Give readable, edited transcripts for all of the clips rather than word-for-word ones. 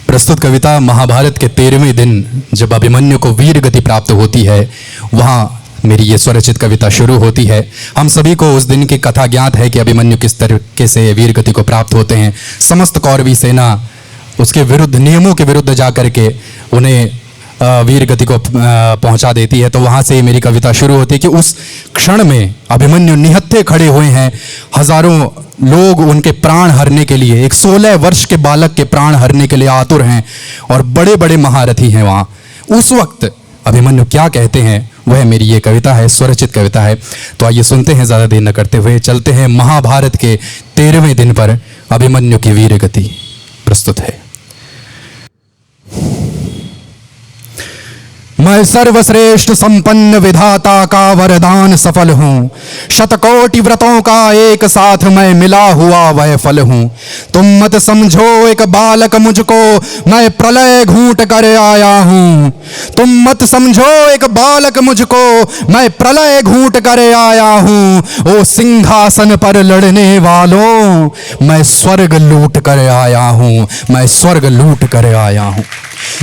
प्रस्तुत कविता महाभारत के 13वें दिन जब अभिमन्यु को वीर गति प्राप्त होती है, वहाँ मेरी ये स्वरचित कविता शुरू होती है। हम सभी को उस दिन की कथा ज्ञात है कि अभिमन्यु किस तरीके से वीर गति को प्राप्त होते हैं। समस्त कौरवी सेना उसके विरुद्ध, नियमों के विरुद्ध जा करके उन्हें वीर गति को पहुंचा देती है। तो वहाँ से मेरी कविता शुरू होती है कि उस क्षण में अभिमन्यु निहत्थे खड़े हुए हैं। हजारों लोग उनके प्राण हरने के लिए, एक 16 वर्ष के बालक के प्राण हरने के लिए आतुर हैं और बड़े बड़े महारथी हैं वहाँ। उस वक्त अभिमन्यु क्या कहते हैं, वह मेरी ये कविता है, स्वरचित कविता है। तो आइए सुनते हैं, ज़्यादा देर न करते हुए चलते हैं। महाभारत के 13वें दिन पर अभिमन्यु की वीर गति प्रस्तुत है। मैं सर्वश्रेष्ठ संपन्न विधाता का वरदान सफल हूँ, शतकोटि व्रतों का एक साथ मैं मिला हुआ वह फल हूँ। तुम मत समझो एक बालक मुझको, मैं प्रलय घूंट कर आया हूँ। तुम मत समझो एक बालक मुझको, मैं प्रलय घूंट कर आया हूँ। ओ सिंहासन पर लड़ने वालों, मैं स्वर्ग लूट कर आया हूँ, मैं स्वर्ग लूट कर आया हूँ।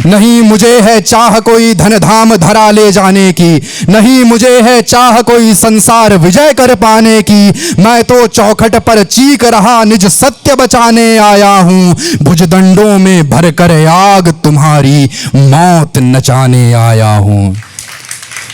नहीं मुझे है चाह कोई धन धाम धरा ले जाने की, नहीं मुझे है चाह कोई संसार विजय कर पाने की। मैं तो चौखट पर चीख रहा निज सत्य बचाने आया हूँ। भुजदंडों में भर कर आग तुम्हारी मौत नचाने आया हूँ।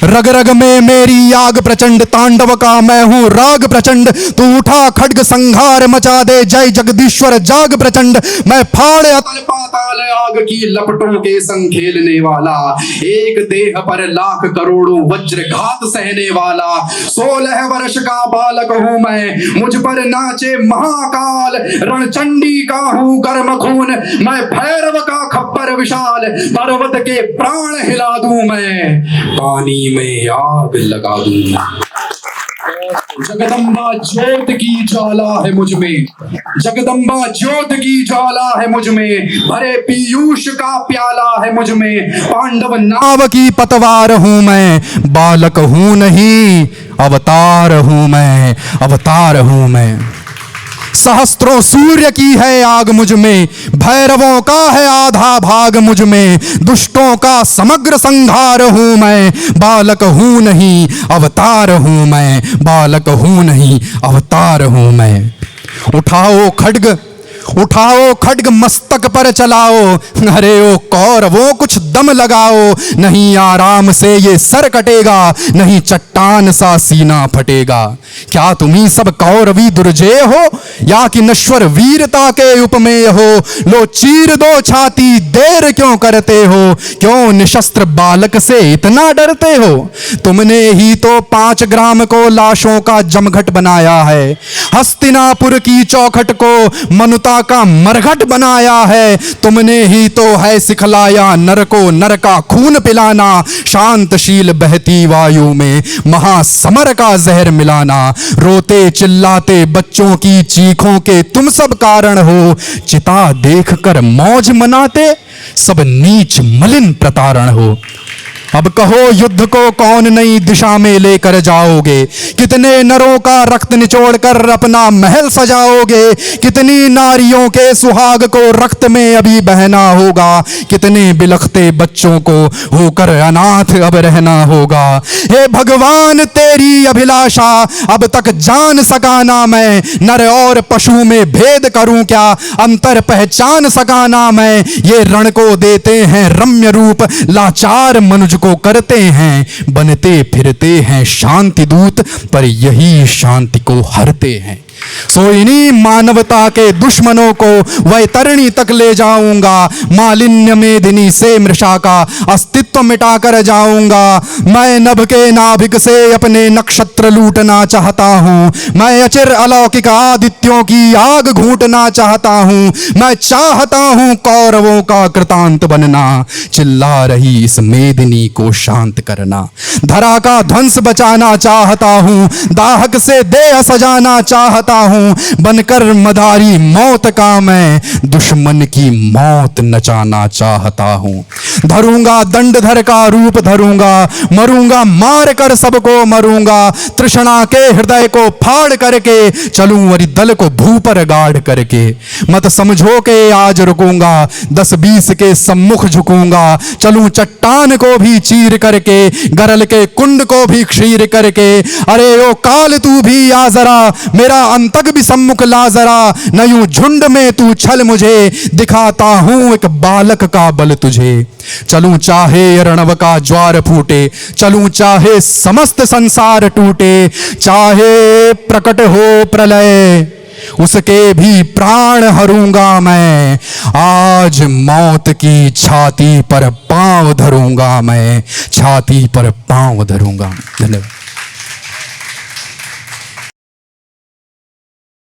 रग रग में मेरी आग प्रचंड, तांडव का मैं हूँ राग प्रचंड। तू उठा खड्ग संहार मचा दे, जय जगदीश्वर जाग प्रचंड। मैं फाड़ अतल पाताल आग की लपटों के संग खेलने वाला, एक देह पर लाख करोड़ों वज्र घात सहने वाला। 16 वर्ष का बालक हूँ मैं, मुझ पर नाचे महाकाल। रणचंडी का हूँ गर्म खून, मैं भैरव का खप्पर विशाल। पर्वत के प्राण हिला दूं मैं, पानी में आग लगा दूंगा। जगदम्बा ज्योत की ज्वाला है मुझ में, जगदम्बा ज्योत की ज्वाला है मुझ में। भरे पीयूष का प्याला है मुझ में। पांडव नाव की पतवार हूं मैं, बालक हूं नहीं अवतार हूं मैं, अवतार हूं मैं। सहस्त्रों सूर्य की है आग मुझ में, भैरवों का है आधा भाग मुझ में। दुष्टों का समग्र संहार हूं मैं, बालक हूं नहीं अवतार हूं मैं, बालक हूं नहीं अवतार हूं मैं। उठाओ खड्ग, उठाओ खड्ग मस्तक पर चलाओ, अरे ओ कौरवों कुछ दम लगाओ। नहीं आराम से ये सर कटेगा, नहीं चट्टान सा सीना फटेगा। क्या तुम्ही सब कौरवी दुर्जय हो, या कि नश्वर वीरता के उपमेय हो। लो चीर दो छाती, देर क्यों करते हो, क्यों निशस्त्र बालक से इतना डरते हो। तुमने ही तो 5 ग्राम को लाशों का जमघट बनाया है, हस्तिनापुर की चौखट को मनुता का मरघट बनाया है। तुमने ही तो है सिखलाया नर को नर का खून पिलाना, शांतशील बहती वायु में महासमर का जहर मिलाना। रोते चिल्लाते बच्चों की चीखों के तुम सब कारण हो, चिता देखकर मौज मनाते सब नीच मलिन प्रतारण हो। अब कहो युद्ध को कौन नई दिशा में लेकर जाओगे, कितने नरों का रक्त निचोड़कर अपना महल सजाओगे। कितनी नारियों के सुहाग को रक्त में अभी बहना होगा, कितने बिलखते बच्चों को होकर अनाथ अब रहना होगा। हे भगवान तेरी अभिलाषा अब तक जान सका ना मैं, नर और पशु में भेद करूं क्या अंतर पहचान सका ना मैं। ये रण को देते हैं रम्य रूप, लाचार मनुज को करते हैं बनते फिरते हैं शांति दूत, पर यही शांति को हरते हैं। सो इन्हीं मानवता के दुश्मनों को वैतरणी तक ले जाऊंगा। मालिन्य मेदिनी से मृषा का अस्तित्व मिटा कर जाऊंगा। मैं नभ के नाभिक से अपने नक्षत्र लूटना चाहता हूं, मैं अचिर अलौकिक आदित्यों की आग घूंटना चाहता हूं। मैं चाहता हूं कौरवों का कृतांत बनना, चिल्ला रही इस मेदिनी को शांत करना। धरा का ध्वंस बचाना चाहता हूं, दाहक से देह सजाना चाहता चाहता हूं, बनकर मदारी मौत का मैं दुश्मन की मौत नचाना चाहता हूं। धरूंगा दंडधर का रूप धरूंगा, मरूंगा मार कर सबको मरूंगा, तृष्णा के हृदय को फाड़ करके चलूं वरी दल को भू पर गाड़ करके। मत समझो के आज रुकूंगा, 10-20 के सम्मुख झुकूंगा, चलूं चट्टान को भी चीर करके, गरल के कुंड को भी क्षीर करके। अरे ओ काल तू भी आ जरा, मेरा अंतक भी सम्मुख ला जरा, न यूं झुंड में तू छल मुझे, दिखाता हूं एक बालक का बल तुझे। चलूं चाहे रणव का ज्वार फूटे, चलूं चाहे समस्त संसार टूटे, चाहे प्रकट हो प्रलय उसके भी प्राण हरूंगा मैं। आज मौत की छाती पर पांव धरूंगा मैं, छाती पर पांव धरूंगा। धन्यवाद।